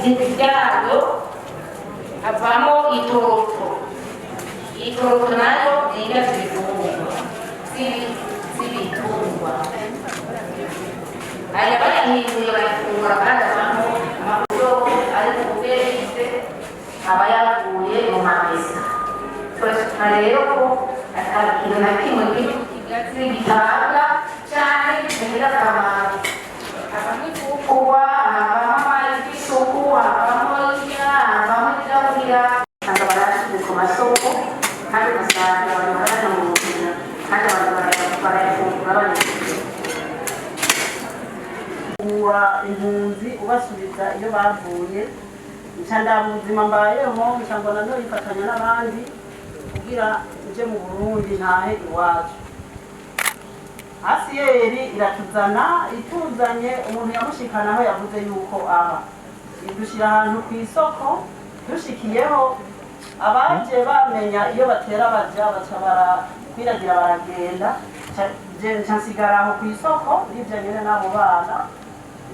ryayo havamo itoroto. Itoroto nayo niga z'ibitungwa. Aya bayahinduye bayafungura kandi avamo amasoko ari ku bwenge aba yavuye mu mamesa. Turashaka rero ko atakintu na kimwe kigazi gitanga cyane kigira akamaro. Havamo ifungurwa, havamo amazi y'isuku, havamo indya, havamo ibirahurira. Usanga barashyize ku masoko kandi ugasanga abantu baranamubwira kandi abantu barayafungura banezerewe. Impunzi ubasubiza iyo bavuye nca ubuzima mbayeho nca mbona no ifatanya n'abandi kugira nje mu Burundi ntahe iwacu. Asiyeri iratuzana ituzanye umuntu yamushikanaho yavuze yuko aha idushira ahantu ku isoko dushikiyeho abaje bamenya iyo batera baja baca barakwiragira baragenda nca nsigara aho ku isoko nivyo nyene n'abo bana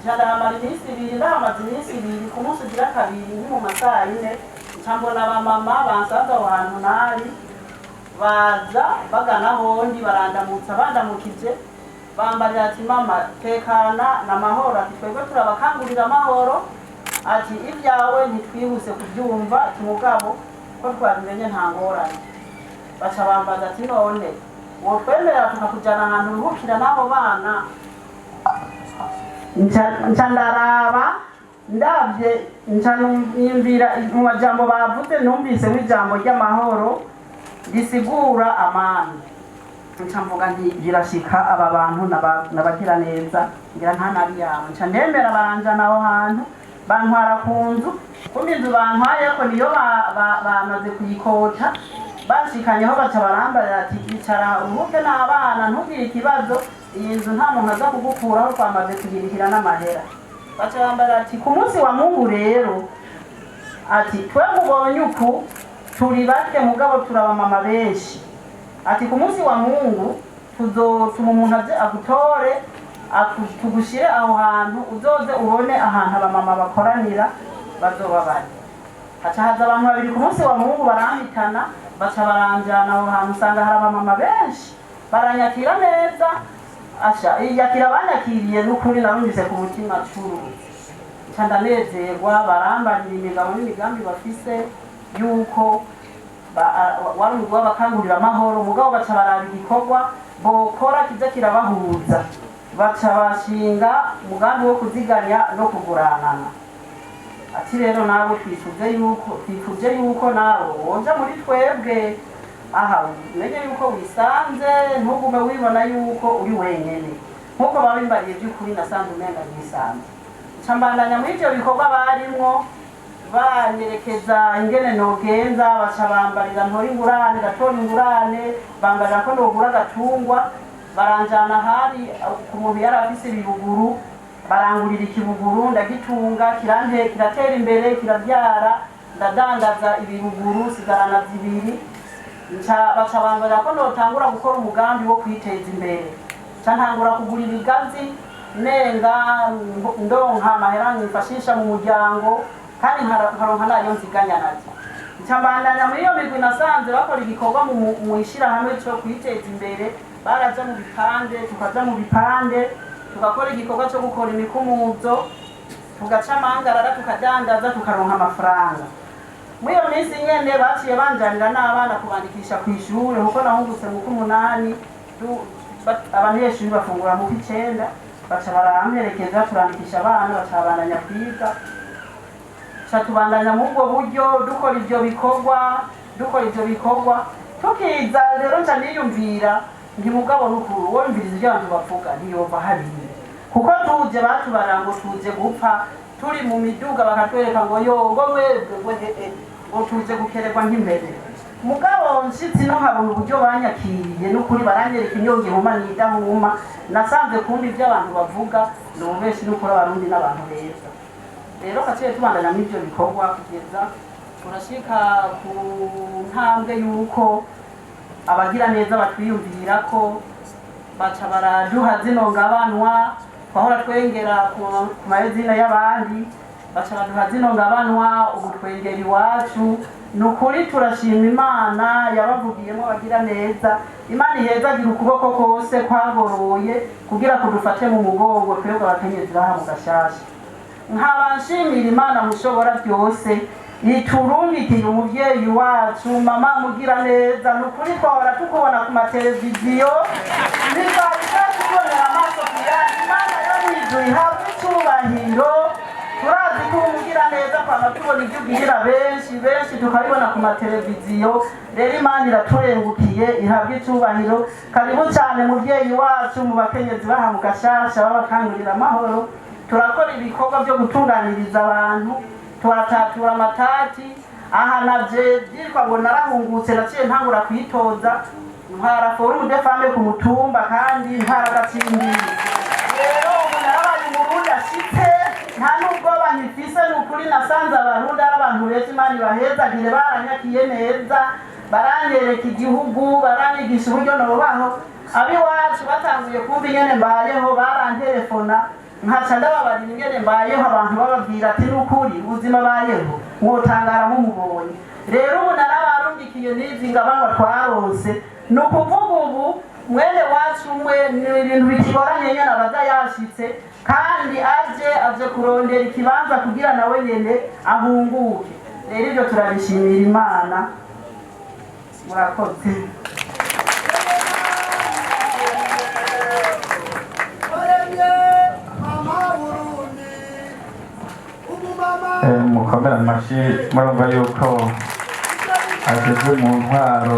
ndahamara iminsi ibiri ndahamaze iminsi ibiri ku munsi ugira kabiri ni mu masaha yine nca mbona abamama bansanze aho hantu nari baza bagana hondi barandamutsa bandamukije bambarira ati mama tekana n'amahoro ati twebwe turabakangurira amahoro ati ibyawe ntitwihuse kubyumva ati mugabo ko twabimenye nta ngorane. Baca bambaza ati none wotwemerera tukakujyana ahantu uruhukira n'abo bana. Nca ndaraba ndabye nca numvira mu majambo bavuze numvise nk'ijambo ry'amahoro risigura amani. Nca mvuga nti birashika aba bantu nabagira neza ngira nta nabi yawe. Nca ndemera baranjana aho hantu bantwara ku nzu kumbe inzu bantwayeko niyo bamaze kuyikota bashikanyeho baca barambarira ati icara uruhuke n'abana ntugire ikibazo iyi nzu nta muntu aza kugukuraho twamaze kuyirihira n'amahera. Baca bambarira ati ku munsi wa Mungu rero ati twe mubonye uku turi bake mugabo turabamama benshi ati ku munsi wa Mungu tuzotuma umuntu aze agutore tugushire aho hantu uzoze ubone ahantu abamama bakoranira bazoba bari. Haca haza abantu babiri ku munsi wa Mungu barampitana baca baranjana aho hantu usanga hari abamama benshi baranyakira neza. Asha yakira banyakiriye n'ukuri narumvise ku mutima curu nca ndanezerwa barambarira imigabo n'imigambi bafise yuko wari umugwi w'abakangurira amahoro mugabo baca baraba igikorwa bokora kiza kirabahuza baca bashinga umugambi wo kuziganya no kuguranana. Ati rero nabo twifuje yuko nawe woja muri twebwe aha umenye yuko wisanze ntugume wibona yuko uri wenyene nkuko babimbariye by'ukuri nasanze umenga nisanze. Nca mbandanya muri ivyo bikorwa barimwo banyerekeza ingene nogenza baca bambarira ntora ingurane gatora ingurane bambarira ko nogura agatungwa baranjana hari ku muntu yari afise ibibuguru barangurira ikibuguru ndagitunga kiratera imbere kirabyara ndadandaza ibibuguru sigarana zibiri. Baca bambarira ko notangura gukora umugambi wo kwiteza imbere nca ntangura kugura ibigazi nenga ndonka amahera nifashisha mu muryango kandi nkaronka nayo nziganya nazo. Nca mbandanya muri iyo migwi nasanze bakora igikorwa mu ishirahamwe cyo kwiteza imbere baraja mu bipande tukaja mu bipande tugakora igikorwa cyo gukora imikumuzo tugaca amangarara tukadandaza tukaronka amafaranga. Muri iyo minsi nyene baciye banjanira n'abana kubandikisha ku ishure kuko nahungutse mu k'umunani abanyeshuri bafungura mu k'icenda baca baramperekeza turandikisha abana baca babandanya kwiga ca tubandanya mu ubwo buryo dukora ivyo bikorwa tukiza rero nca niyumvira nti mugabo n'ukuru wumviriza ivyo abantu bavuga ntiyova hariya kuko tuje batubarira ngo tuje gupfa turi mu miduga bakatwereka ngo yogo mwebwe ngo tuje gukererwa nk'imbere mugabo nshitsi no habona uburyo banyakiriye n'ukuri baranyereka inyonge huma n'idahuma nasanze kumva ivyo abantu bavuga n'ubeshi n'ukuri abarundi n'abantu beza. Rero kaciye tubandanya muri ivyo bikorwa kugeza turashika ku ntambwe yuko abagira neza batwiyumvira ko baca baraduha zino ngabanwa twahora twengera ku mayezina y'abandi baca baduha zino ngabanwa ubu twengera iwacu. Ni ukuri turashima Imana yabavugiyemo bagira neza. Imana ihezagira ukuboko kose kwagoroye kugira kudufate mu mugongo twebwe abakenyezi baha mu Gashasha. Nkaba nshimira Imana mushobora byose iturungikiye umuvyeyi wacu mama mugira neza. Ni ukuri twahora tukubona ku mateleviziyo ntitwabasha kubonera amaso kuyandi. Imana yo mwijuru ihabwe icyubahiro. Turazi ko umugira neza kwama tubona ibyo ugirira benshi tukabibona ku mateleviziyo. Rero Imana iraturengukiye ihabwe icyubahiro. Karibu cyane muvyeyi wacu mu bakenyezi baha mu Gashasha babakangurira amahoro. Turakora ibikorwa byo gutunganiriza abantu, turatatura amatati. Aha navye byitwa ngo narahungutse naciye ntangura kwitoza ntwara forumu de femme ku mutumba kandi ntwara gatsindiri. Rero ubu narabaye umurundi ashitse nta nubwo banyifise. Ni ukuri nasanze abarundi ari abantu beza. Imana ibahezagire baranyakiye neza baranyereka igihugu baranyigisha uburyo nobaho. Abiwacu batanguye kumva ingene mbayeho barantelefona nkaca ndababarira ingene mbayeho. Abantu bababwira ati n'ukuri ubuzima bayeho mwotangara mumubonye. Rero ubu narabarungikiye n'izi ngabanwa twarose. Ni ukuvuga ubu mwene wacu umwe ni ibintu bikigoranye nyene abaza yashitse kandi aje kurondera ikibanza kugira nawe nyene ahunguke. Rero ibyo turabishimira Imana. Murakoze. Mukomere amashyi murumva yuko ageze mu ntwaro